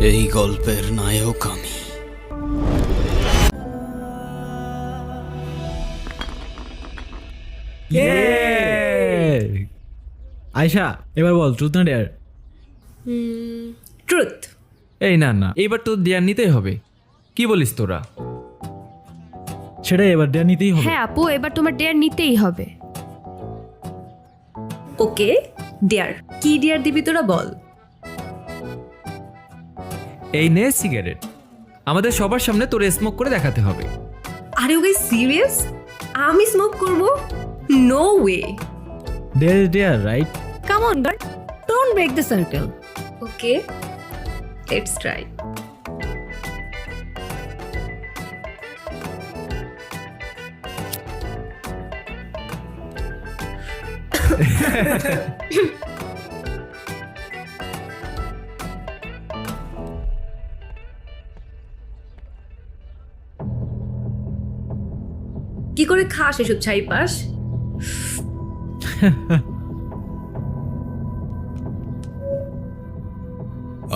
এই গল্পের নায়ক আমি। আয়শা, এবার বল ট্রুথ না ডেয়ার? ট্রুথ। এই না না, এবার তো দেয়ার নিতেই হবে। কি বলিস তোরা? সেটাই, এবার ডেয়ার নিতেই হবে। হ্যাঁ আপু, এবার তোমার ডেয়ার নিতেই হবে। ওকে, ডিয়ার। কি ডিয়ার দিবি তোরা বল। এই নে সিগারেট, আমাদের সবার সামনে তোরে স্মোক করে দেখাতে হবে। আরে ওকে সিরিয়াস? আমি স্মোক করব? No way. Dare is dare, right? Come on girl, don't break the circle. Okay, let's try. কি করে খাস এসব ছাই পাস?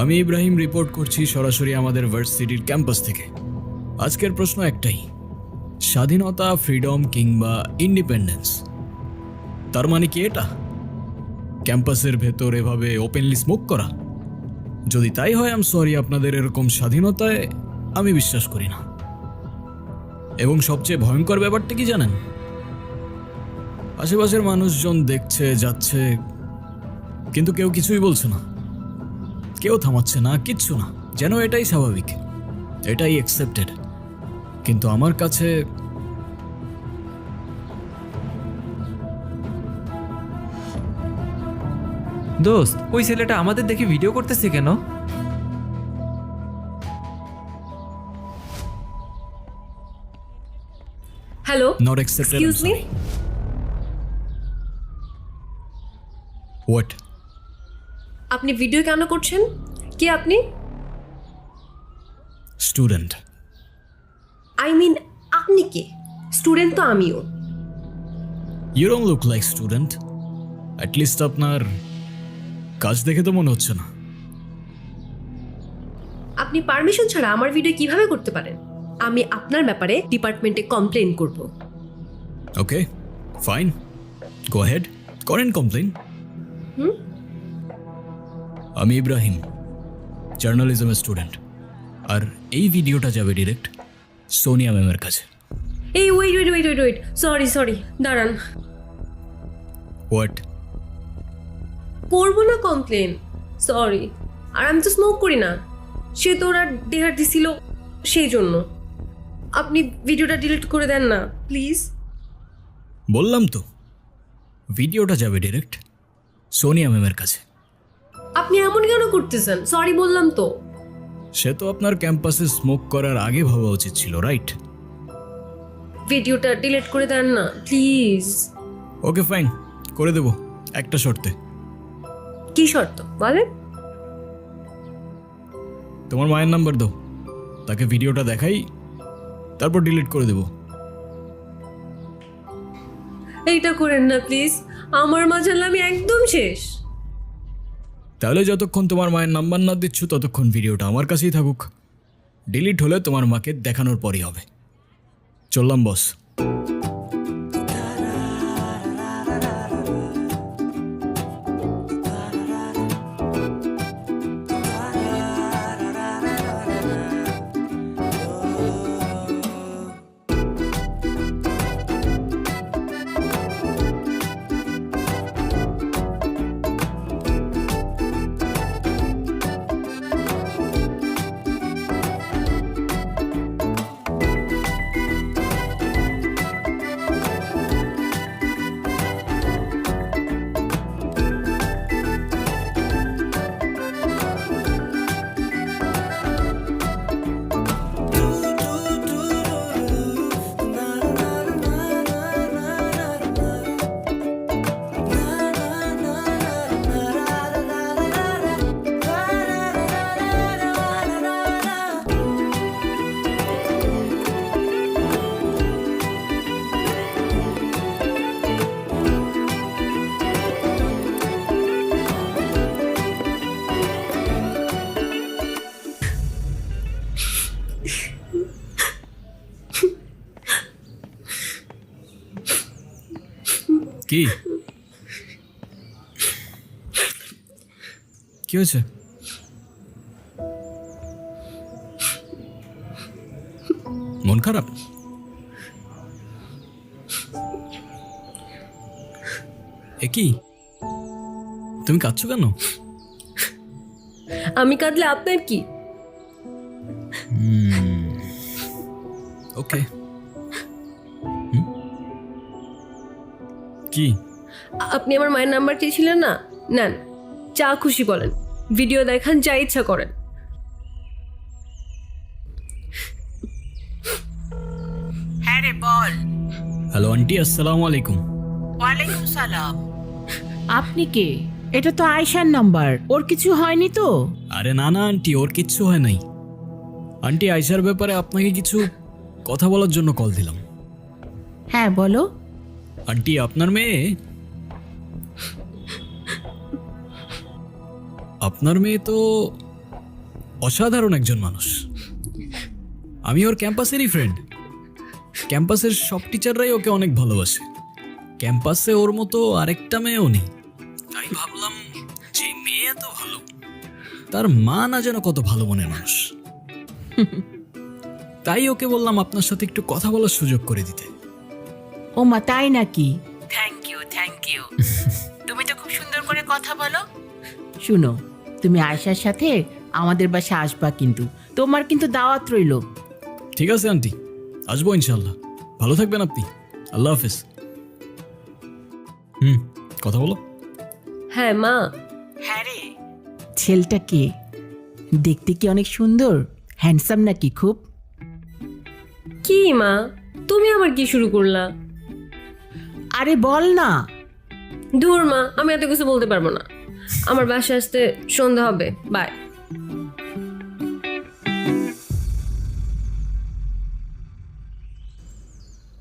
আমি ইব্রাহিম রিপোর্ট করছি সরাসরি আমাদের ভার্সিটির ক্যাম্পাস থেকে। আজকের প্রশ্ন একটাই, স্বাধীনতা, ফ্রিডম কিংবা ইন্ডিপেন্ডেন্স, তার মানে কি এটা ক্যাম্পাসের ভেতর এভাবে ওপেনলি স্মোক করা? যদি তাই হয় আম সরি, আপনাদের এরকম স্বাধীনতায় আমি বিশ্বাস করি না। এবং সবচেয়ে ভয়ঙ্কর ব্যাপারটা কি জানেন? আশেপাশের মানুষজন দেখছে যাচ্ছে, কিন্তু কেউ কিছুই বলছে না, কেউ থামাচ্ছে না, কিচ্ছু না, যেন এটাই স্বাভাবিক, এটাই অ্যাকসেপ্টেড। কিন্তু আমার কাছে দোস্ত, ওই ছেলেটা আমাদের দেখে ভিডিও করতেছে কেন? Hello, not accepted. Excuse me. What? আপনি ভিডিও কেন করছেন? কি আপনি? স্টুডেন্ট। আই মিন আপনি কে? স্টুডেন্ট তো আমিও। You don't look like student. At least আপনার কাজ দেখে তো মনে হচ্ছে না। আপনি পারমিশন ছাড়া আমার ভিডিও কিভাবে করতে পারেন? আমি আপনার ব্যাপারে ডিপার্টমেন্টে কমপ্লেন করব। ওকে ফাইন, গো হেড, করেন কমপ্লেন। আমি ইব্রাহিম, জার্নালিজমের স্টুডেন্ট, আর এই ভিডিওটা যাবে ডিরেক্ট সোনিয়া ম্যামের কাছে। এই wait wait wait wait wait, sorry দাঁড়ান। হোয়াট? করবো না কমপ্লেন, সরি। আর আমি তো স্মোক করি না, সে তো ওরা ডেহার দিছিল সেই জন্য। আপনি ভিডিওটা ডিলিট করে দেন না প্লিজ। বললাম তো, ভিডিওটা যাবে ডিরেক্ট সোনিয়া ম্যামের কাছে। আপনি এমন কেন করতেছেন? সরি বললাম তো। সে তো আপনার ক্যাম্পাসে স্মোক করার আগে ভাবা উচিত ছিল, রাইট? ভিডিওটা ডিলিট করে দেন না প্লিজ। ওকে ফাইন, করে দেবো, একটা শর্তে। কি শর্ত বলেন? তোমার মায়ের নাম্বার দাও, তাকে ভিডিওটা দেখাই, তারপর ডিলিট করে দেবো। এইটা করেন না প্লিজ, আমার মা জানলে আমি একদম শেষ। তাহলে যতক্ষণ তোমার মায়ের নাম্বার না দিচ্ছ ততক্ষণ ভিডিওটা আমার কাছেই থাকুক। ডিলিট হলে তোমার মাকে দেখানোর পরই হবে। চললাম বস। কি কি হয়েছে? মন খারাপ? এ কি, তুমি কাঁদছো কেন? আমি কাঁদলে আপনার কি? ওকে। কি? আপনি আমার মায়ের নাম্বার চেয়েছিলেন না, নেন, যা খুশি বলেন, ভিডিও দেখান, যা ইচ্ছা করেন। হ্যাঁ রে বল। হ্যালো আন্টি, আসসালামু আলাইকুম। ওয়ালাইকুম সালাম। আপনি কে? এটা তো আয়শার নাম্বার, ওর কিছু হয়নি তো? আরে না না আন্টি, ওর কিচ্ছু হয় নাই। আন্টি, আয়শার ব্যাপারে আপনাকে কিছু কথা বলার জন্য কল দিলাম। হ্যাঁ বলো। আন্টি, আপনার মেয়ে তো অসাধারণ একজন মানুষ। আমি ওর ক্যাম্পাসেরই ফ্রেন্ড। ক্যাম্পাসের সব টিচাররাই ওকে অনেক ভালোবাসে। ক্যাম্পাসে ওর মতো আরেকটা মেয়েও নেই। তাই ভাবলাম, যে মেয়ে এত ভালো, তার মা না যেন কত ভালো মনের মানুষ। তাই ওকে বললাম আপনার সাথে একটু কথা বলার সুযোগ করে দিতে। ও মা, তাই নাকি? Thank you thank you. তুমি তো খুব সুন্দর করে কথা বলো। শুনো, তুমি আয়শার সাথে আমাদের বাসায় আসবা, কিন্তু তোমার কিন্তু দাওয়াত রইলো। ঠিক আছে আন্টি, আসবো ইনশাল্লাহ। ভালো থাকবেন আপনি। আল্লাহ হাফেজ। কথা বলো। হ্যাঁ মা। হ্যাঁ রে, ছেলেটা কে? দেখতে কি অনেক সুন্দর, হ্যান্ডসাম নাকি খুব? কি মা, তুমি আবার কি শুরু করলা? আরে বল না। দূর মা, আমি এত কিছু বলতে পারবো না। আমার বাসায় আসতে সন্ধ্যা হবে, বাই।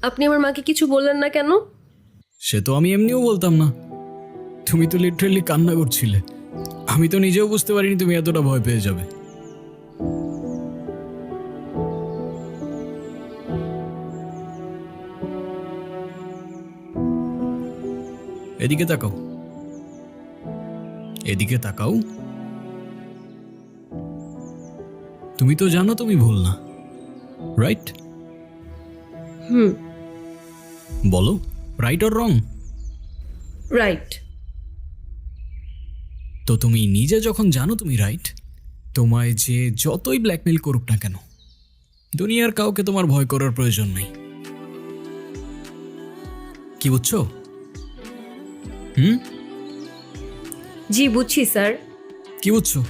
আপনি আমার মাকে কিছু বললেন না কেন? সে তো আমি এমনিও বলতাম না। তুমি তো লিটারেলি কান্না করছিলে। আমি তো নিজেও বুঝতে পারিনি তুমি এতটা ভয় পেয়ে যাবে। এদিকে তাকাও, এদিকে তাকাও। তুমি তো জানো তুমি ভুল না, রাইট? বলো, রাইট অর রং? রাইট। তো তুমি নিজে যখন জানো তুমি রাইট, তোমায় যে যতই ব্ল্যাকমেল করুক না কেন, দুনিয়ার কাউকে তোমার ভয় করার প্রয়োজন নেই। কি বুঝছো? জি বুঝছি স্যার। কি বুঝছো?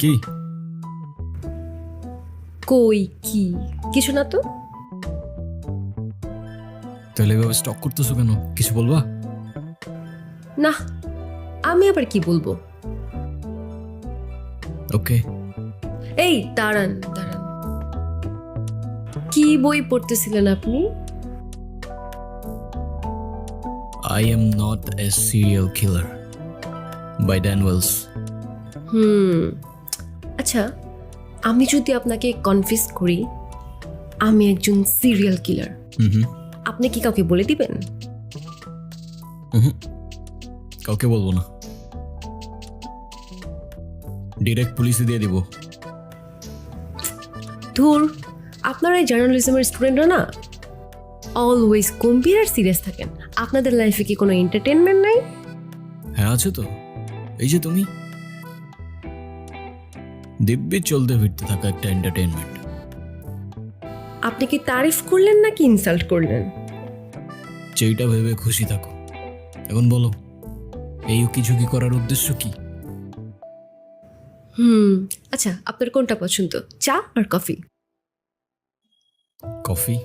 কি কই কি কিছু না তো। তাহলে এভাবে স্টক করতেছো কেন? কিছু বলবা? না, আমি আবার কি বলবো। ওকে। এই দাঁড়ান দাঁড়ান, কি বই পড়তেছিলেন আপনি? I am not a serial killer by Dan Wells. আচ্ছা, আমি যদি আপনাকে কনফিউজ করি আমি একজন সিরিয়াল কিলার, আপনি কি কাউকে বলে দিবেন? কাউকে বলবো না, ডিরেক্ট পুলিশে দিয়ে দিব। ধুর, আপনারা এই জার্নালিজমের স্টুডেন্টরা না অলওয়েজ গম্ভীর আর সিরিয়াস থাকেন। আপনাদের লাইফে কি কোনো এন্টারটেনমেন্ট নাই? হ্যাঁ আছে তো, এই যে তুমি, দিব্যি চলতে ফিরতে থাকা একটা এন্টারটেনমেন্ট। আপনি কি তারিফ করলেন নাকি ইনসাল্ট করলেন? যেইটা ভেবে খুশি থাকো। এখন বলো, এই উকিঝুঁকি করার উদ্দেশ্য কি? আচ্ছা, আপনার কোনটা পছন্দ, চা আর কফি? কফি।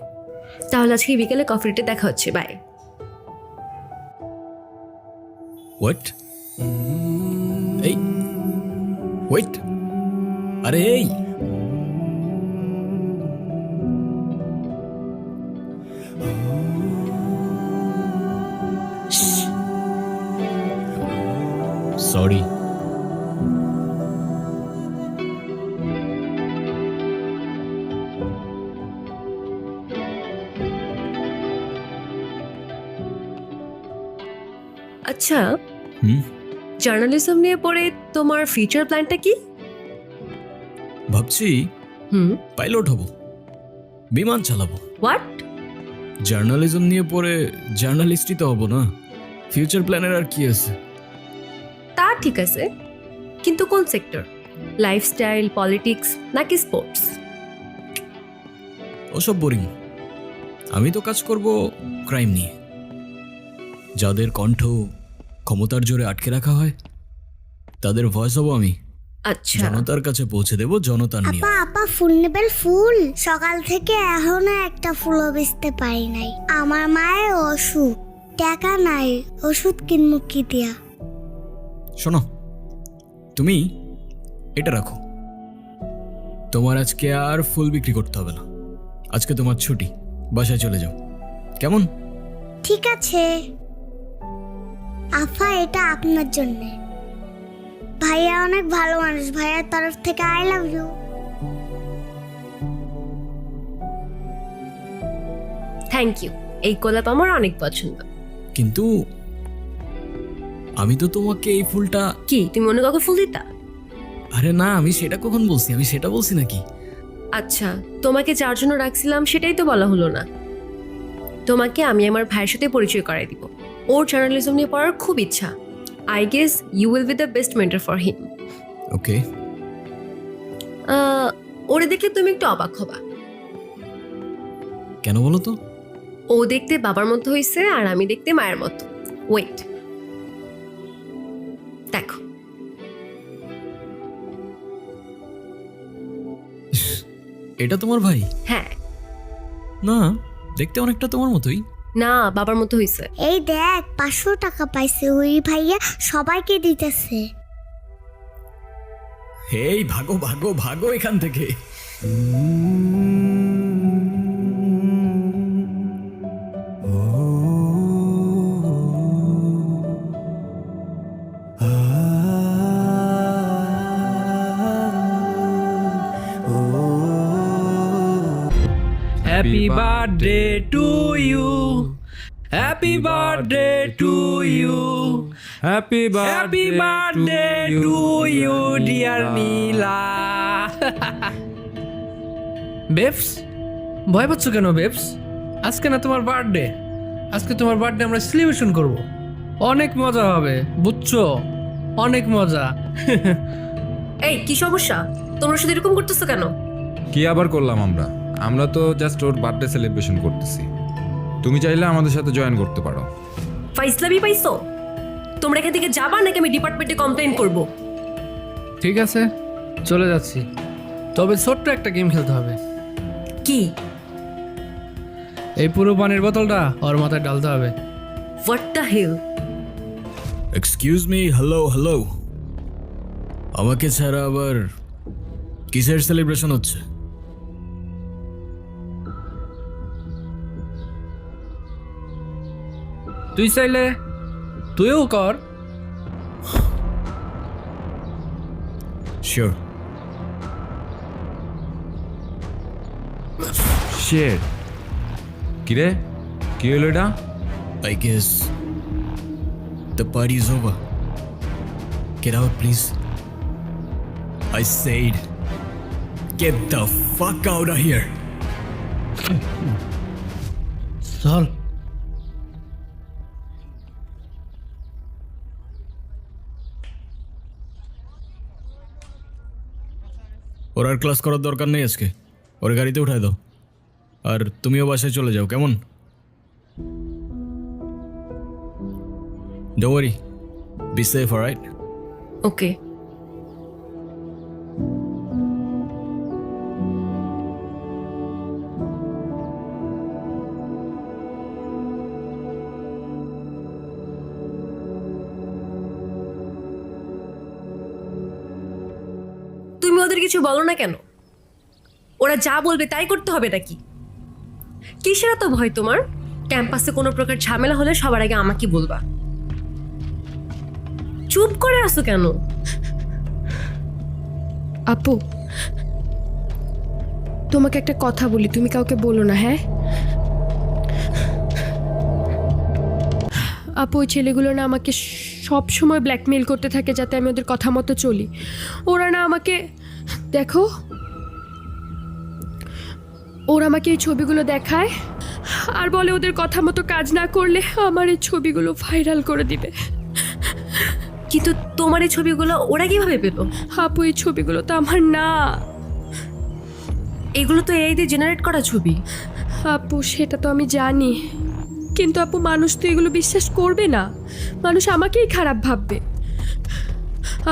তাহলে আজকে বিকেলে কফি ডেটে দেখা হচ্ছে, বাই। হোয়াট? এই ওয়েট, আরে এই সরি। আচ্ছা, হুম, জার্নালিজম নিয়ে পড়ে তোমার ফিউচার প্ল্যানটা কি? ভাবছি পাইলট হব, বিমান চালাবো। হোয়াট? জার্নালিজম নিয়ে পড়ে জার্নালিস্টই তো হব না, ফিউচার প্ল্যানের আর কি আছে? তা ঠিক আছে, কিন্তু কোন সেক্টর? লাইফস্টাইল, পলিটিক্স নাকি স্পোর্টস? ওসব বোরিং। আমি তো কাজ করব ক্রাইম নিয়ে, যাদের কণ্ঠ ক্ষমতার জোরে আটকে রাখা হয় তাদের ভয়েস হব আমি। আচ্ছা, জনতার কাছে পৌঁছে দেব জনতার নিয়ে। আপা আপা ফুল নেবেন? ফুল সকাল থেকে এখনো একটা ফুলও বেচতে পারি নাই। আমার মায়ের অসুখ, টাকা নাই, ওষুধ কিনবো কি দিয়া? শোনো, তুমি এটা রাখো, তোমার আজকে আর ফুল বিক্রি করতে হবে না। আজকে তোমার ছুটি, বাসায় চলে যাও, কেমন? ঠিক আছে আফা, এটা আপনার জন্যে। ভাইয়া অনেক ভালো মানুষ, ভাইয়ার তরফ থেকে I love you. Thank you. এই গোলাপ আমার অনেক পছন্দ। কিন্তু আমি তো তোমাকে এই ফুলটা। কি তুমি অন্য কাউকে ফুল দিতা? আরে না, আমি সেটা কখন বলছি? আমি সেটা বলছি নাকি? আচ্ছা, তোমাকে যার জন্য রাখছিলাম সেটাই তো বলা হলো না। তোমাকে আমি আমার ভাইয়ের সাথে পরিচয় করাই দিব। ওর জার্নালিজম নিয়ে পড়ার খুব ইচ্ছা। I guess you will be the best mentor for him. Okay. ওরে দেখলে তুমি একটু অবাক হবা। কেন বলো তো? ও দেখতে বাবার মতো হয়েছে আর আমি দেখতে মায়ের মতো। ওয়েট, দেখো। এটা তোমার ভাই? হ্যাঁ। না, দেখতে অনেকটা তোমার মতোই। না, বাবার মতো হয়েছে। এই দেখ 500 টাকা পাইছে ওই ভাইয়া, সবাইকে দিতেছে। এই ভাগো ভাগো ভাগো এখান থেকে। Happy birthday to you, happy birthday to you, happy happy birthday to you dear Neela. Babes, ভয় পাচ্ছ কেন বেবস? আজকে না তোমার বার্থডে, আজকে তোমার বার্থডে আমরা সেলিব্রেশন করব। অনেক মজা হবে, বুঝছো? অনেক মজা। এই কি সমস্যা? তোমরা শুধু এরকম করতেছো কেন? কি আবার করলাম আমরা? আমরা তো জাস্ট ওর বার্থডে সেলিব্রেশন করতেছি। তুমি চাইলে আমাদের সাথে জয়েন করতে পারো। ফাইজলামি পাইছো? তোমরা এখান থেকে যাবা নাকি আমি ডিপার্টমেন্টে কমপ্লেইন করব? ঠিক আছে, চলে যাচ্ছি, তবে ছোট্ট একটা গেম খেলতে হবে। কি? এই পুরো পানির বোতলটা ওর মাথায় ডালতে হবে। What the hell? Excuse me, hello hello, আমাকে ছাড়া আবার কিসের সেলিব্রেশন হচ্ছে? তুই চাইলে তুইও কর। শিওর। শের কিরে, কি হলো এটা? I guess the party is over. Get out, please. I said, get the fuck out of here. চল। ওর আর ক্লাস করার দরকার নেই আজকে, ওর গাড়িতে উঠায় দাও, আর তুমিও বাসায় চলে যাও, কেমন? Don't worry, be safe, alright? ওকে। তুমি ওদের কিছু বলো না কেন? ওরা যা বলবে তাই করতে হবে নাকি? কিসের এত ভয় তোমার? ক্যাম্পাসে কোনো প্রকার ঝামেলা হলে সবার আগে আমাকে বলবা। চুপ করে আসো কেন? আপু, তোমাকে একটা কথা বলি, তুমি কাউকে বলো না, হ্যাঁ? আপু, ওই ছেলেগুলো না আমাকে সব সময় ব্ল্যাকমেইল করতে থাকে যাতে আমি ওদের কথা মতো চলি। ওরা না আমাকে, দেখো, ওরা আমাকে এই ছবিগুলো দেখায় আর বলে ওদের কথা মতো কাজ না করলে আমার এই ছবিগুলো ভাইরাল করে দিবে। কিন্তু তোমার এই ছবিগুলো ওরা কিভাবে পেল? আপু, এই ছবিগুলো তো আমার না। এগুলো তো এই দিয়ে জেনারেট করা ছবি। আপু, সেটা তো আমি জানি, কিন্তু আপু মানুষ তো এগুলো বিশ্বাস করবে না, মানুষ আমাকেই খারাপ ভাববে,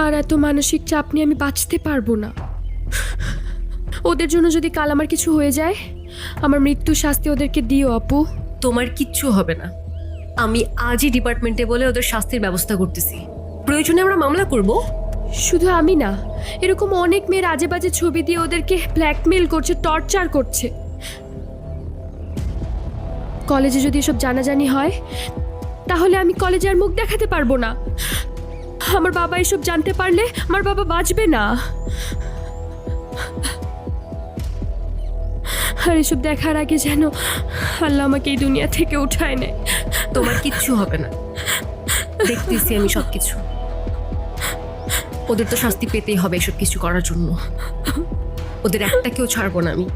আর এত মানসিক চাপ নিয়ে আমি বাঁচতে পারবো না। ওদের জন্য যদি কাল আমার কিছু হয়ে যায়, আমার মৃত্যু শাস্তি ওদেরকে দিও আপু। তোমার কিচ্ছু হবে না, আমি আজই ডিপার্টমেন্টে বলে ওদের শাস্তির ব্যবস্থা করতেছি। প্রয়োজনে আমরা মামলা করব। শুধু আমি না, এরকম অনেক মেয়ের আজে বাজে ছবি দিয়ে ওদেরকে ব্ল্যাকমেল করছে, টর্চার করছে। কলেজে যদি এসব জানাজানি হয় তাহলে আমি কলেজে আর মুখ দেখাতে পারবো না। আমার বাবা এসব জানতে পারলে আমার বাবা বাঁচবে না। আর এসব দেখার আগে যেন আল্লাহ আমাকে এই দুনিয়া থেকে উঠায় নেয়। তোমার কিচ্ছু হবে না, দেখতেছি আমি সব কিছু। ওদের তো শাস্তি পেতেই হবে এসব কিছু করার জন্য। ওদের একটাকেও ছাড়বো না আমি।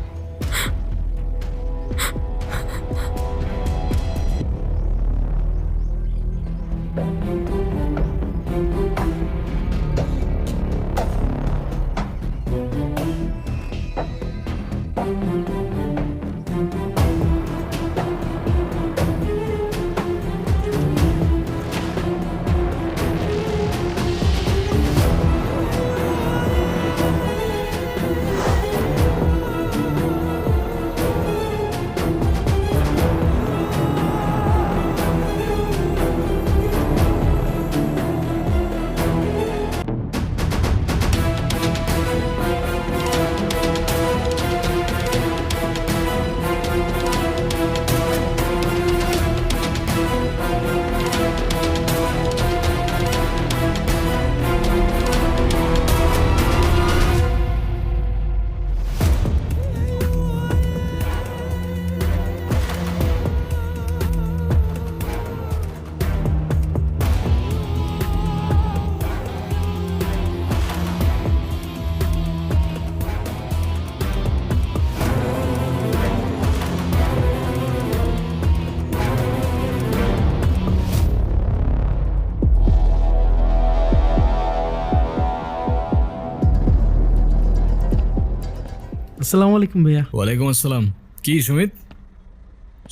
আসসালামু আলাইকুম ভাইয়া। ওয়ালাইকুম আসসালাম। কি সুমিত,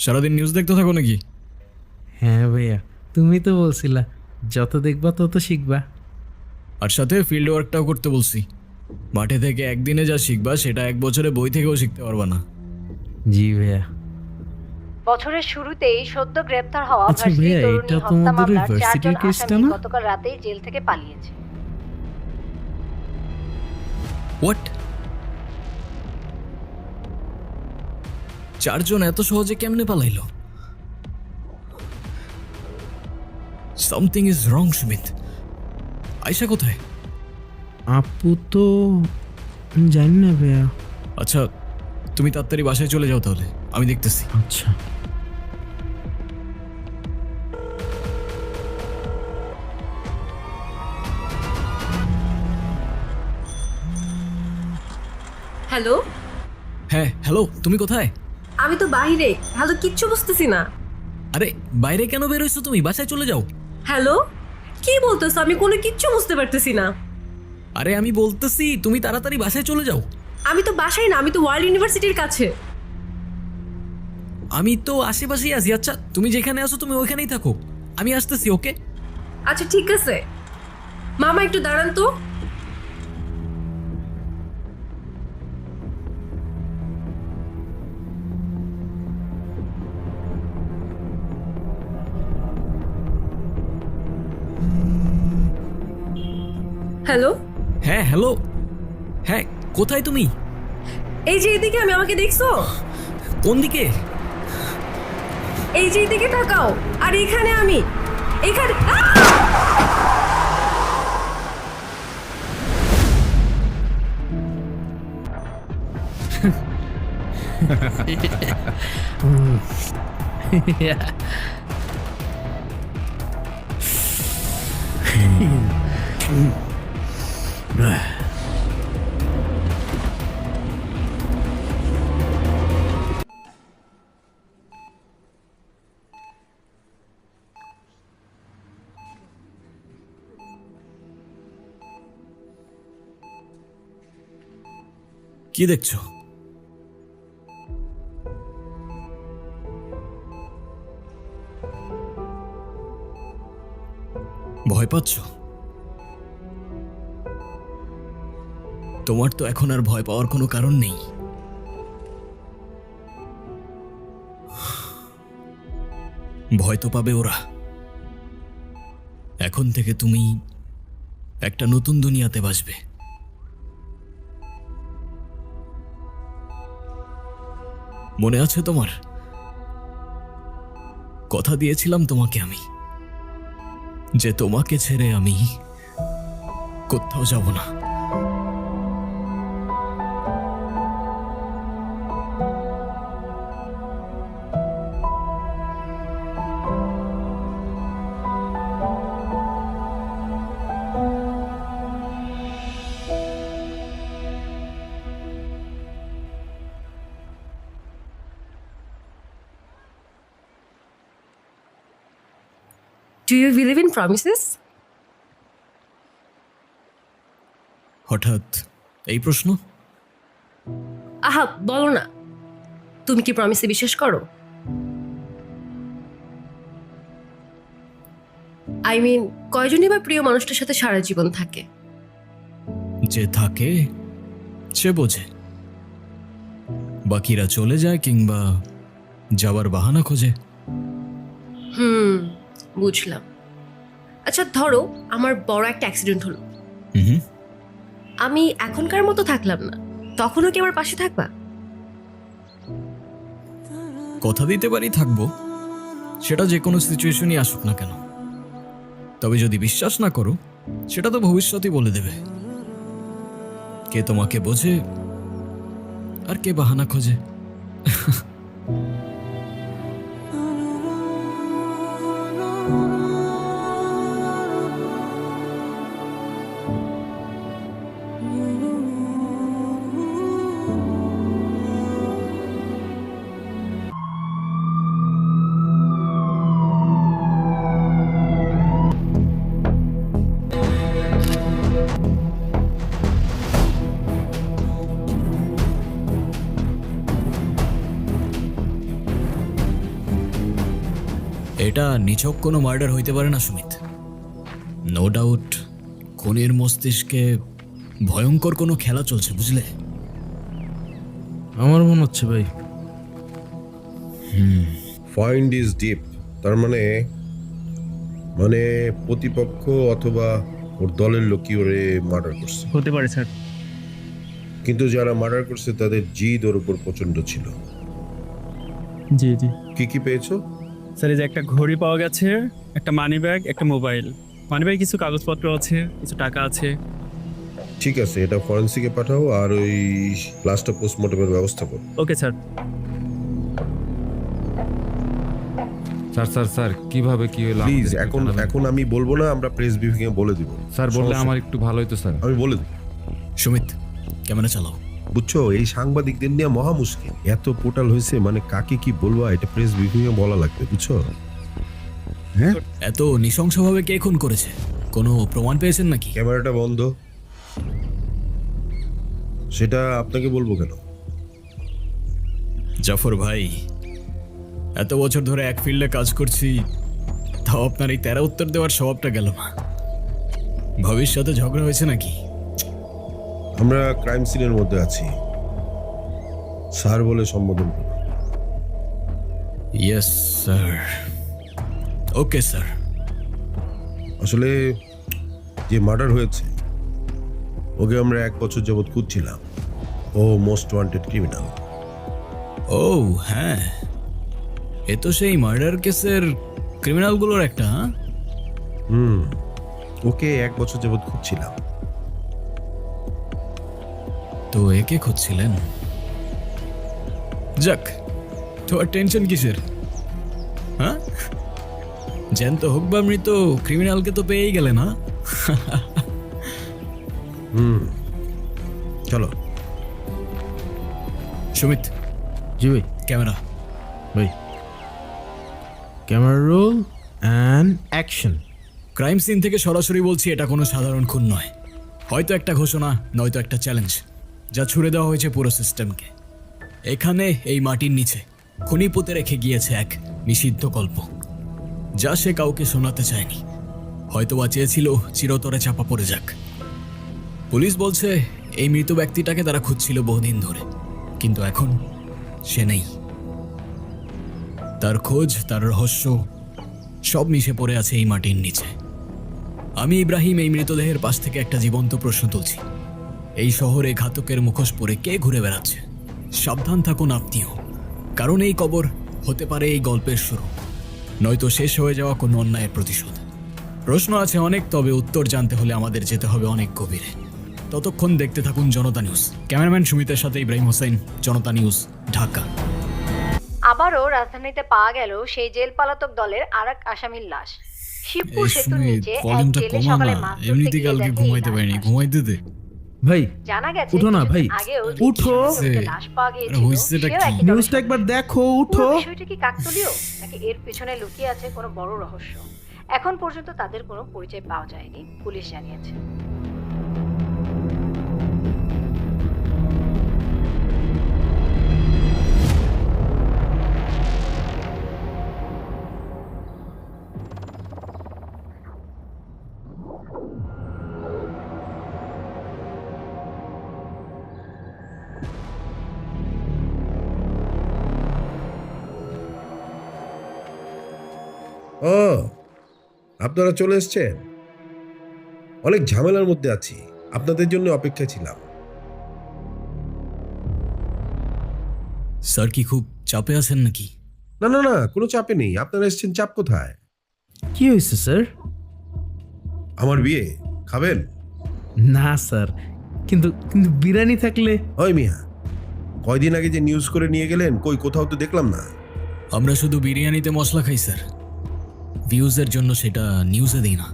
সারাদিন নিউজ দেখতে থাকো নাকি? হ্যাঁ ভাইয়া, তুমি তো বলছিলা যত দেখবা তত শিখবা। আর সাথে ফিল্ড ওয়ার্কটাও করতে বলছি। মাঠে থেকে একদিনে যা শিখবা সেটা 1 বছরে বই থেকেও শিখতে পারবা না। জি ভাইয়া। বছরের শুরুতেই সদ্য গ্রেপ্তার হওয়া আচ্ছা ভার্সিটি ভাইয়া, তরুণী এটা হত্যা তোমাদের ওই মামলার ভার্সিটির 4 জন কেসটা আসামি না? গতকাল রাতেই জেল থেকে পালিয়েছে। হোয়াট? 4 জন এত সহজে কেমনে পালাইলো? Something is wrong Sumit. Ayesha কোথায়? আপু তো জানি না ভাইয়া। আচ্ছা তুমি তাড়াতাড়ি বাসায় চলে যাও তাহলে, আমি দেখতেছি। আচ্ছা। হ্যালো, হ্যাঁ হ্যালো, তুমি কোথায়? আমি তো বাইরে। হ্যালো, কিচ্ছু বুঝতেছি না। আরে বাইরে কেন বের হইছো তুমি? বাসায় চলে যাও। হ্যালো, কি বলতেছো? আমি কোনো কিচ্ছু বুঝতে পারতেছি না। আরে আমি বলতেছি তুমি তাড়াতাড়ি বাসায় চলে যাও। আমি তো বাসায় না, আমি তো ওয়ার্ল্ড ইউনিভার্সিটির কাছে। আমি তো আশেপাশেই আছি। আচ্ছা তুমি যেখানে আছো তুমি ওইখানেই থাকো, আমি আসতেছি। ওকে আচ্ছা ঠিক আছে। মামা একটু দাঁড়ান তো। হ্যালো, হ্যাঁ হ্যালো, হ্যাঁ কোথায় তুমি? এই যে এদিকে। আমি, আমাকে দেখছো? কোন দিকে? এই যে এদিকে তাকাও। আর এখানে আমি, এখানে। কি দেখছো? ভয় পাচ্ছ? তোমার তো এখন আর ভয় পাওয়ার কোনো কারণ নেই। ভয় তো পাবে ওরা। এখন থেকে তুমি একটা নতুন দুনিয়াতে বাসবে। মনে আছে তোমার? কথা দিয়েছিলাম তোমাকে আমি, যে তোমাকে ছেড়ে আমি কোথাও যাব না। Do you believe in promises? হঠাৎ এই প্রশ্ন? আহা, বলো না। তুমি কি প্রমিসে বিশ্বাস করো? আই মিন, কয়জনই বা প্রিয় মানুষটার সাথে সারা জীবন থাকে? যে থাকে সে বোঝে, বাকিরা চলে যায় কিংবা যাওয়ার বাহানা খোঁজে। বুঝলাম। আচ্ছা ধরো আমার বড় একটা অ্যাক্সিডেন্ট হলো, হুম, আমি এখনকার মতো থাকলাম না, তখনও কি আমার পাশে থাকবা? কথা দিতে পারি থাকবো, সেটা যে কোনো সিচুয়েশনই আসুক না কেন। তবে যদি বিশ্বাস না করো, সেটা তো ভবিষ্যতই বলে দেবে। কে তোমাকে বোঝে আর কে বাহানা খোঁজে। এটা নিছক কোনো মার্ডার হইতে পারে না সুমিত। নো ডাউট খুনির মস্তিষ্কে ভয়ঙ্কর কোনো খেলা চলছে, বুঝলে? আমার মনে হচ্ছে ভাই। ফাইন্ড ইজ ডিপ, তার মানে মানে প্রতিপক্ষ অথবা ওর দলের লোকই ওরে মার্ডার করছে। হতে পারে স্যার। কিন্তু যারা মার্ডার করছে তাদের জিদ ওর উপর প্রচন্ড ছিল। জি জি কি কি পেয়েছো? স্যার, এই যে একটা ঘড়ি পাওয়া গেছে, একটা মানি ব্যাগ, একটা মোবাইল। মানি ব্যাগে কিছু কাগজপত্র আছে, কিছু টাকা আছে। ঠিক আছে, এটা ফরেন্সিকে পাঠাও আর ওই লাস্টটা পোস্টমর্টমের ব্যবস্থা করো। Okay sir. Sir sir sir কিভাবে কি হলো প্লিজ, আমাদের একটু এখন জানাবেন? এখন আমি বলবো না, আমরা প্রেস ব্রিফিং এ বলে দিব। স্যার বললে সমস্যা আমার একটু ভালো হতো স্যার। আমি বলে দিব। সুমিত, ক্যামেরা চালাও। বুঝছো, এই সাংবাদিকদের নিয়ে মহা মুশকিল। এত পোর্টাল হয়েছে, মানে কাকে কি বলবো এটা প্রেস ব্রিফিং এ বলা লাগবে, বুঝছো? হ্যাঁ, এত নৃশংসভাবে কে খুন করেছে? কোনো প্রমাণ পেয়েছেন নাকি? ক্যামেরাটা বন্ধ। সেটা আপনাকে বলবো কেন? জাফর ভাই, এত বছর ধরে এক ফিল্ডে কাজ করছি, তাও আপনার এই তেরা উত্তর দেওয়ার স্বভাবটা গেল না। ভবিষ্যতে ঝগড়া হয়েছে নাকি? আমরা ক্রাইম সিনের মধ্যে আছি, স্যার বলে সম্বোধন করুন। Yes sir. Okay sir. আসলে যে মার্ডার হয়েছে ওকে আমরা 1 বছর যাবৎ খুঁজছিলাম। ও মোস্ট ওয়ান্টেড ক্রিমিনাল। ও হ্যাঁ, এ তো সেই মার্ডার কেসের ক্রিমিনালগুলোর একটা। হ্যাঁ, ওকে 1 বছর যাবৎ খুঁজছিলাম। তো একে খুঁজছিলেন? যাক, তোমার টেনশন কিসের? হ্যাঁ, জ্যান্ত হোক বা মৃত, ক্রিমিনালকে তো পেয়েই গেলে না? চলো। সুমিত, জি ভাই। ক্যামেরা। ভাই, camera roll and action. Crime scene থেকে সরাসরি বলছি, এটা কোনো সাধারণ খুন নয়। হয়তো একটা ঘোষণা, নয়তো একটা চ্যালেঞ্জ, যা ছুড়ে দেওয়া হয়েছে পুরো সিস্টেমকে। এখানে এই মাটির নিচে খুনি পুঁতে রেখে গিয়েছে এক নিষিদ্ধ গল্প, যা সে কাউকে শোনাতে চায়নি। হয়তো বা চেয়েছিল চিরতরে চাপা পড়ে যাক। পুলিশ বলছে এই মৃত ব্যক্তিটাকে তারা খুঁজছিল বহুদিন ধরে, কিন্তু এখন সে নেই। তার খোঁজ, তার রহস্য সব মিশে পড়ে আছে এই মাটির নিচে। আমি ইব্রাহিম এই মৃতদেহের পাশ থেকে একটা জীবন্ত প্রশ্ন তুলছি। এই শহরে ঘাতকের মুখোশ পরে কে ঘুরে বেড়াচ্ছে? সাবধান থাকুন আপনিও, কারণ এই কবর হতে পারে এই গল্পের শুরু, নয়তো শেষ হয়ে যাওয়া কোনো অন্যায়ের প্রতিশোধ। প্রশ্ন আছে অনেক, তবে উত্তর জানতে হলে আমাদের যেতে হবে অনেক গভীরে। ততক্ষণ দেখতে থাকুন জনতা নিউজ। ক্যামেরাম্যান সুমিতের সাথে ইব্রাহিম হোসেন, জনতা নিউজ, ঢাকা। আবারও রাজধানীতে পাওয়া গেল সেই জেল পালাতক দলের আরেক আসামির লাশ। শিবপুর এই সেতুর সুমিত, নিচে এক ভলিউমটা জেলে কমা সকালে না, মাছ ধরতে এমনিতে গিয়ে কালকে দেখে এই ঘুমাইতে লাশ পারিনি, ভাসছে। ঘুমাইতে দে। ভাই, জানা গেছে উঠো না ভাই, আগেও উঠো। লাশ পাওয়া গিয়েছিল, হইছেটা সেও কি? একই নিউজটা দলের একবার দেখো, পুরো উঠো। বিষয়টি কি কাকতালীয় নাকি এর পেছনে লুকিয়ে আছে কোনো বড় রহস্য? এখন পর্যন্ত তাদের কোনো পরিচয় পাওয়া যায়নি, পুলিশ জানিয়েছে। ও, আপনারা চলে এসেছেন। অনেক ঝামেলার মধ্যে আছি, আপনাদের জন্য অপেক্ষা ছিলাম। স্যার কি খুব চাপে আছেন নাকি? না না না, কোনো চাপে নেই। আপনারা এসেছেন, চাপ কোথায়? কি হয়েছে স্যার? আমার বিয়ে খাবেন? না স্যার, কিন্তু কিন্তু বিরিয়ানি থাকলে। ওই মিয়া, কয়দিন আগে যে নিউজ করে নিয়ে গেলেন, কই কোথাও তো দেখলাম না। আমরা শুধু বিরিয়ানিতে মশলা খাই স্যার, ভিউজের জন্য সেটা নিউজে দিই না।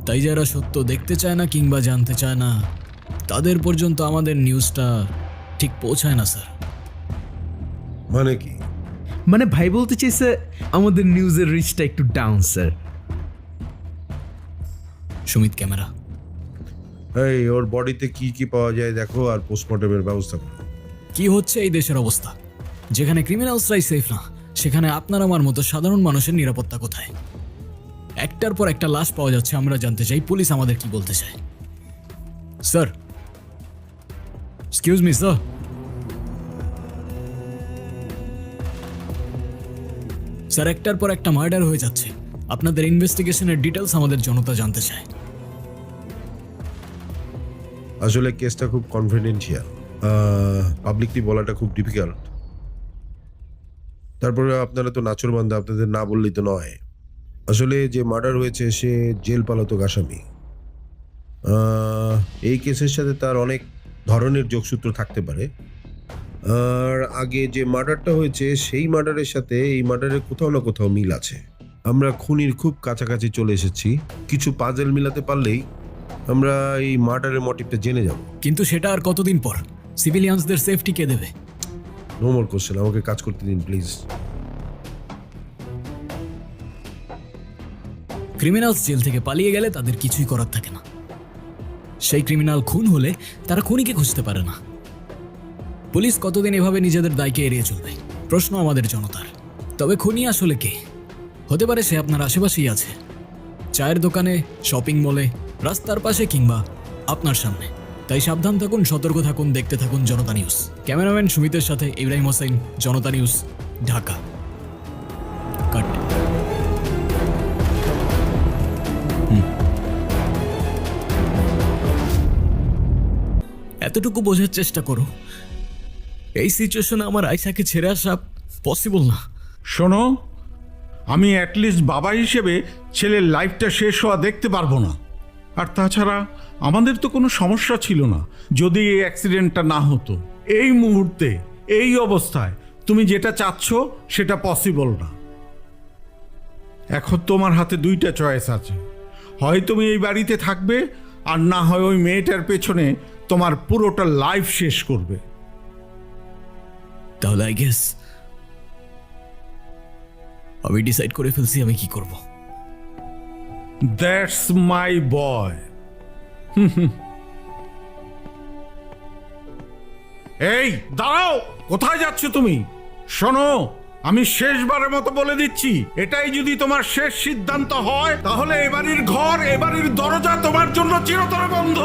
তাই যারা সত্য দেখতে চায় না কিংবা জানতে চায় না, তাদের পর্যন্ত আমাদের নিউজটা ঠিক পৌঁছায় না স্যার। মানে কি? মানে ভাই বলতে চাইছে আমাদের নিউজের রিচটা একটু ডাউন স্যার। সুমিত, ক্যামেরা। এই, ওর বডিতে কি কি পাওয়া যায় দেখো আর পোস্টমর্টমের ব্যবস্থা করো। কি হচ্ছে এই দেশের অবস্থা? যেখানে ক্রিমিনালসরাই সেফ না, সেখানে আপনার আমার মতো সাধারণ মানুষের নিরাপত্তা কোথায়? একটার পর একটা লাশ পাওয়া যাচ্ছে। আমরা জানতে চাই পুলিশ আমাদের কি বলতে চায়। Sir, excuse me sir. Sir, একটার পর একটা মার্ডার হয়ে যাচ্ছে। আপনাদের ইনভেস্টিগেশনের ডিটেলস আমাদের জনতা জানতে চায়। আসলে কেসটা খুব কনফিডেন্সিয়াল, পাবলিকলি বলাটা খুব ডিফিকাল্ট। তারপরে আপনারা তো নাচরবান্ধা, আপনাদের না বললেই তো নয়। আসলে যে মার্ডার হয়েছে সে জেল পালাতক আসামি। এই কেসের সাথে তার অনেক ধরনের যোগসূত্র থাকতে পারে। আর আগে যে মার্ডারটা হয়েছে সেই মার্ডারের সাথে এই মার্ডারের কোথাও না কোথাও মিল আছে। আমরা খুনির খুব কাছাকাছি চলে এসেছি। কিছু পাজেল মিলাতে পারলেই আমরা এই মার্ডারের মোটিভটা জেনে যাব। কিন্তু সেটা আর কতদিন পর? সিভিলিয়ানসদের সেফটি কে দেবে? নো মোর কোশ্চেন, আমাকে কাজ করতে দিন প্লিজ। ক্রিমিনালস জেল থেকে পালিয়ে গেলে তাদের কিছুই করার থাকে না। সেই ক্রিমিনাল খুন হলে তারা খুনিকে খুঁজতে পারে না। পুলিশ কতদিন এভাবে নিজেদের দায়কে এড়িয়ে চলবে? প্রশ্ন আমাদের জনতার। তবে খুনি আসলে কে? হতে পারে সে আপনার আশেপাশেই আছে, চায়ের দোকানে, শপিং মলে, রাস্তার পাশে কিংবা আপনার সামনে। তাই সাবধান থাকুন, সতর্ক থাকুন, দেখতে থাকুন জনতা নিউজ। ক্যামেরাম্যান সুমিতের সাথে ইব্রাহিম হোসেন, জনতা নিউজ, ঢাকা। কাট। এতটুকু বোঝার চেষ্টা করো, এই সিচুয়েশনে আমার আয়সাকে ছেড়ে আসা পসিবল না। শোনো, আমি অ্যাটলিস্ট বাবা হিসেবে ছেলের লাইফটা শেষ হওয়া দেখতে পারবো না। আর তাছাড়া আমাদের তো কোনো সমস্যা ছিল না যদি এই অ্যাক্সিডেন্টটা না হতো। এই মুহূর্তে এই অবস্থায় তুমি যেটা চাচ্ছ সেটা পসিবল না। এখন তোমার হাতে দুইটা চয়েস আছে, হয় তুমি এই বাড়িতে থাকবে আর না হয় ওই মেয়েটার পেছনে তোমার পুরোটা লাইফ শেষ করবে। তাহলে আই গেস আমি ডিসাইড করে ফেলছি আমি কি করব। দ্যাটস মাই বয়। এই দাঁড়াও, কোথায় যাচ্ছ তুমি? শোনো, আমি শেষবারের মতো বলে দিচ্ছি, এটাই যদি তোমার শেষ সিদ্ধান্ত হয় তাহলে এবাড়ির ঘর, এবাড়ির দরজা তোমার জন্য চিরতরে বন্ধ।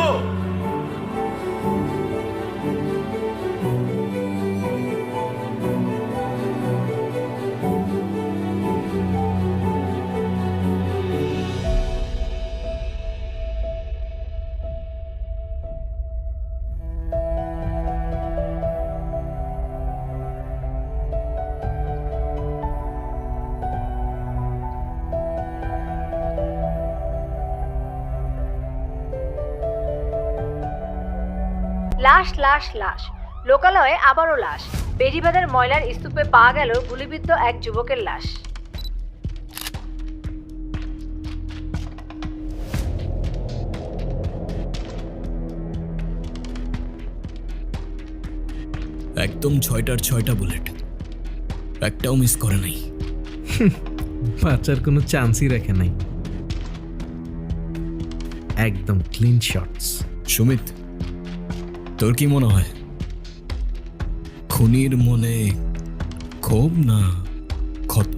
লাশ লাশ লাশ, লোকালয়ে আবারও লাশ। বেড়িবাঁধের ময়লার স্তূপে পাওয়া গেল গুলিবিদ্ধ এক যুবকের লাশ। একদম 6টার 6টা বুলেট, একটাও মিস করে নাই। বাঁচার কোনো চান্সই রাখে নাই। একদম ক্লিন শটস। সুমিত, তোর কি মনে হয় খুনির মনে ক্ষোভ না ক্ষত?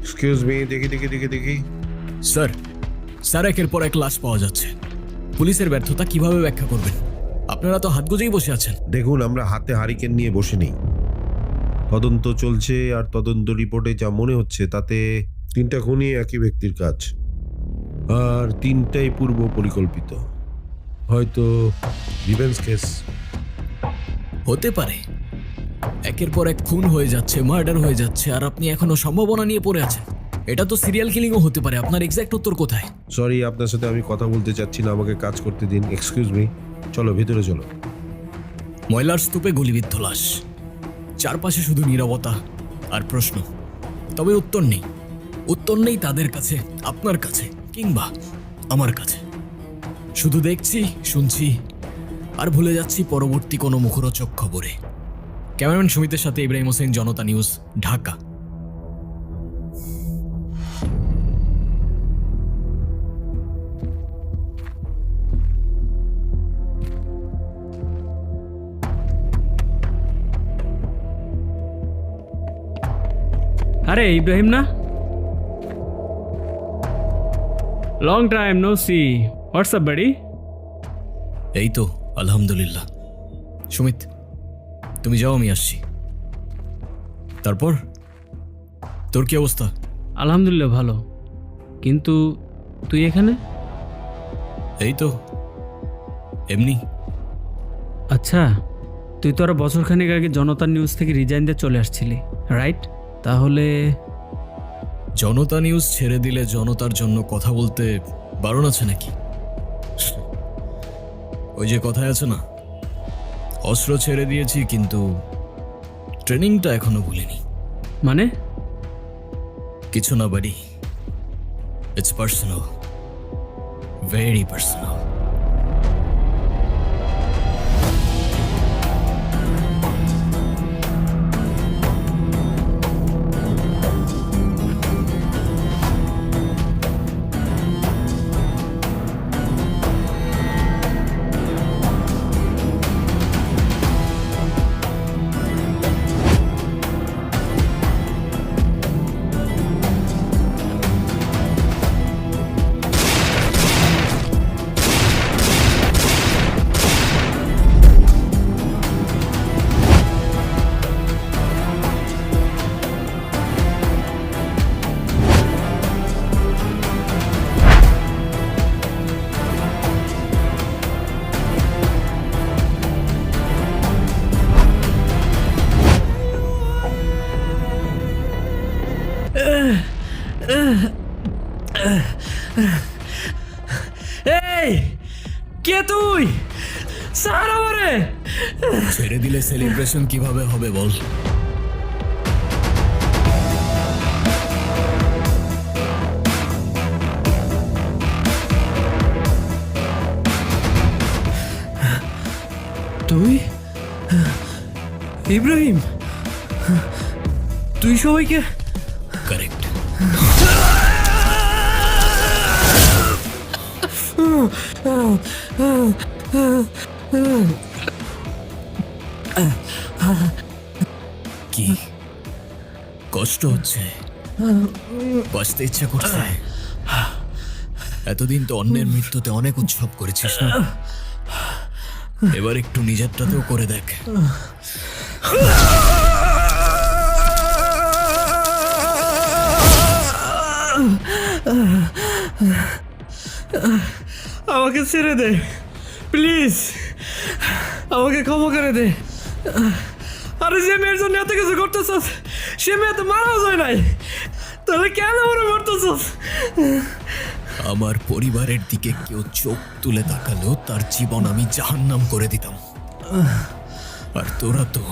এক্সকিউজ মি, দেখি দেখি দেখি দেখি। স্যার, স্যার, একের পর এক লাশ পাওয়া যাচ্ছে। পুলিশের ব্যর্থতা কিভাবে ব্যাখ্যা করবেন? আপনারা তো হাত গুজেই বসে আছেন। দেখুন, আমরা হাতে হারিকেন নিয়ে বসে নেই। তদন্ত চলছে, আর তদন্ত রিপোর্টে যা মনে হচ্ছে তাতে 3টা খুনই একই ব্যক্তির কাজ, আর 3টাই পূর্ব পরিকল্পিত। হয়তো রিভেঞ্জ কেস হতে পারে। একের পর এক খুন হয়ে যাচ্ছে, মার্ডার হয়ে যাচ্ছে, আর আপনি এখনো সম্ভাবনা নিয়ে পড়ে আছেন। এটা তো সিরিয়াল কিলিংও হতে পারে। আপনার এক্সাক্ট উত্তর কোথায়? সরি, আপনার সাথে আমি কথা বলতে চাচ্ছি না, আমাকে কাজ করতে দিন। এক্সকিউজ মি, চলো ভিতরে চলো। ময়লার স্তূপে গুলিবিদ্ধ লাশ, চারপাশে শুধু নীরবতা আর প্রশ্ন। তবে উত্তর নেই। উত্তর নেই তাদের কাছে, আপনার কাছে, কিংবা আমার কাছে। শুধু দেখছি, শুনছি, আর ভুলে যাচ্ছি পরবর্তী কোনো মুখরোচক খবরে। ক্যামেরাম্যান সুমিতের সাথে ইব্রাহিম হোসেন, জনতা নিউজ, ঢাকা। আরে ইব্রাহিম না? Long time no see. What's up বাড়ি? এই তো আলহামদুলিল্লাহ। সুমিত, তুমি যাও, আমি আসছি। তারপর তোর কি অবস্থা? আলহামদুলিল্লাহ ভালো, কিন্তু তুই এখানে? এই তো এমনি। আচ্ছা, তুই তো আরো বছরখানেক আগে জনতা নিউজ থেকে রিজাইন দিয়ে চলে আসছিলি, রাইট? তাহলে জনতা নিউজ ছেড়ে দিলে জনতার জন্য কথা বলতে বারণ আছে নাকি? ওই যে কথায় আছে না, অস্ত্র ছেড়ে দিয়েছি কিন্তু ট্রেনিংটা এখনো ভুলিনি। মানে? কিছু না বাড়ি, ইটস পার্সোনাল, ভেরি পার্সোনাল। এই কে তুই? স্যার আমারে ছেড়ে দিলে সেলিব্রেশন কিভাবে হবে বল? তুই ইব্রাহিম, তুই সবাইকে? কারেক্ট। কি কষ্ট হচ্ছে? বাঁচতে ইচ্ছা করছে? এতদিন তো অন্যের মৃত্যুতে অনেক উৎসব করেছিস না, এবার একটু নিজেরটাতেও করে দেখ। আমাকে ছেড়ে দে প্লিজ, আমাকে ক্ষমা করে দে। আরে যে মেয়ের জন্য এত কিছু করতেছস, সে মেয়ে তো মারাও যায় নাই, তাহলে কেন মনে করতেছস? আমার পরিবারের দিকে কেউ চোখ তুলে তাকালেও তার জীবন আমি জাহান্নাম করে দিতাম, আর তোরা তো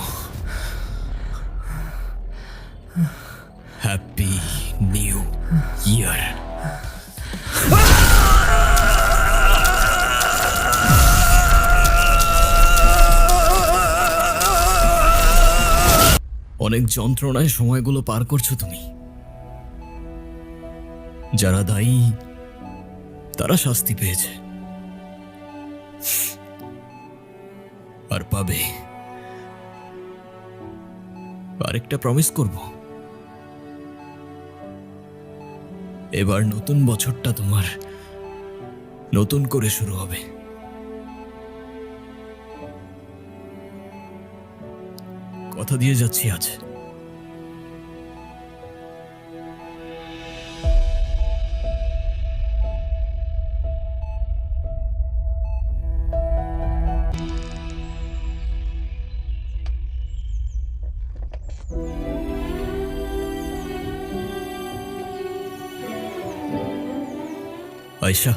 হ্যাপি নিউ ইয়ার। অনেক যন্ত্রণায় সময়গুলো পার করছো তুমি। যারা দায়ী তারা শাস্তি পেয়েছে আর পাবে। আরেকটা প্রমিস করব, এবার নতুন বছরটা তোমার নতুন করে শুরু হবে। কথা দিয়ে যাচ্ছি আজ। আয়শা,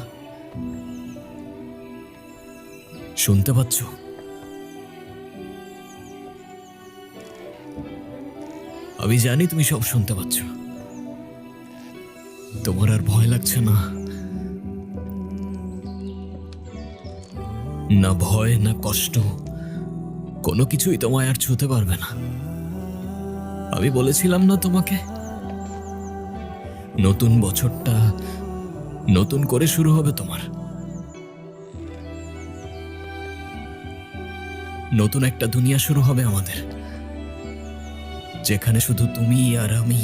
শুনতে পাচ্ছ? আমি জানি তুমি সব শুনতে পাচ্ছ। তোমার আর ভয় লাগছে না? না ভয় না কষ্ট, কোনো কিছুই তোমায় আর ছুঁতে পারবে না। আমি বলেছিলাম না তোমাকে, নতুন বছরটা নতুন করে শুরু হবে তোমার। নতুন একটা দুনিয়া শুরু হবে আমাদের, যেখানে শুধু তুমি আর আমি